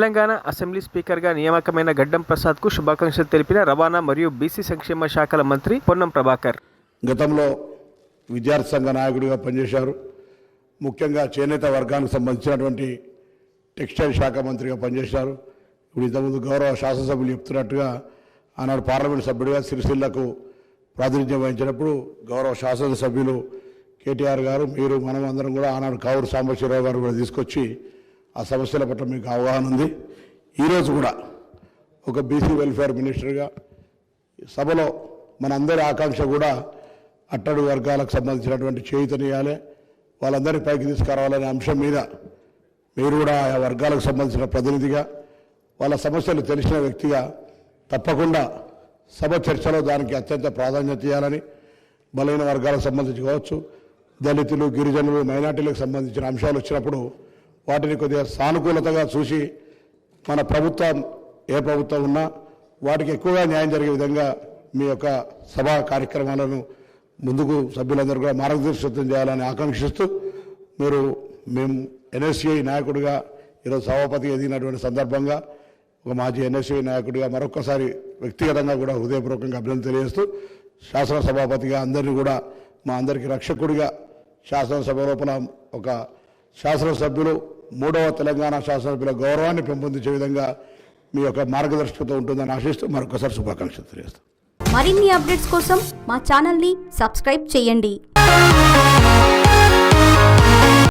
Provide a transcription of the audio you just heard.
Telangana assembly స్పీకర్గా నియామకమైన గడ్డం ప్రసాద్కు శుభాకాంక్షలు తెలిపిన రవాణా మరియు బీసీ సంక్షేమ శాఖల మంత్రి పొన్నం ప్రభాకర్. గతంలో విద్యార్థి సంఘ నాయకుడిగా పనిచేశారు. ముఖ్యంగా చేనేత వర్గానికి సంబంధించినటువంటి టెక్స్టైల్ శాఖ మంత్రిగా పనిచేశారు. ఇప్పుడు ఇంతకుముందు గౌరవ శాసనసభ్యులు చెప్తున్నట్టుగా ఆనాడు పార్లమెంట్ సభ్యుడిగా సిరిసిల్లకు ప్రాతినిధ్యం వహించినప్పుడు గౌరవ శాసనసభ్యులు కేటీఆర్ గారు, మీరు మనం అందరం కూడా ఆనాడు కావూరు సాంబశివరావు గారు కూడా తీసుకొచ్చి ఆ సమస్యల పట్ల మీకు అవగాహన ఉంది. ఈరోజు కూడా ఒక బీసీ వెల్ఫేర్ మినిస్టర్గా సభలో మనందరి ఆకాంక్ష కూడా అట్టడుగు వర్గాలకు సంబంధించినటువంటి చేయూతనియాలి, వాళ్ళందరి పైకి తీసుకురావాలనే అంశం మీద మీరు కూడా ఆ వర్గాలకు సంబంధించిన ప్రతినిధిగా, వాళ్ళ సమస్యలు తెలిసిన వ్యక్తిగా తప్పకుండా సభ చర్చలో దానికి అత్యంత ప్రాధాన్యత ఇవ్వాలని, బలైన వర్గాలకు సంబంధించి కావచ్చు, దళితులు, గిరిజనులు, మైనార్టీలకు సంబంధించిన అంశాలు వచ్చినప్పుడు వాటిని కొద్దిగా సానుకూలతగా చూసి మన ప్రభుత్వం ఏ ప్రభుత్వం ఉన్నా వాటికి ఎక్కువగా న్యాయం జరిగే విధంగా మీ యొక్క సభా కార్యక్రమాలను ముందుకు సభ్యులందరూ కూడా మార్గదర్శకత్వం చేయాలని ఆకాంక్షిస్తూ, మేము ఎన్ఎస్సీఐ నాయకుడిగా ఈరోజు సభాపతి ఎదిగినటువంటి సందర్భంగా ఒక మాజీ ఎన్ఎస్సీఐ నాయకుడిగా మరొక్కసారి వ్యక్తిగతంగా కూడా హృదయపూర్వకంగా అభినందన తెలియజేస్తూ, శాసనసభాపతిగా అందరినీ కూడా మా అందరికీ రక్షకుడిగా శాసనసభ లోపల ఒక శాసనసభ్యులు 3వ తెలంగాణ శాసనసభ్యుల గౌరవాన్ని పెంపొందించే విధంగా మీ యొక్క మార్గదర్శకత్వం ఉంటుందని ఆశిస్తూ మరొకసారి శుభాకాంక్షలు తెలియజేస్తాం. మరిన్ని అప్డేట్స్ కోసం మా ఛానల్ని సబ్స్క్రైబ్ చేయండి.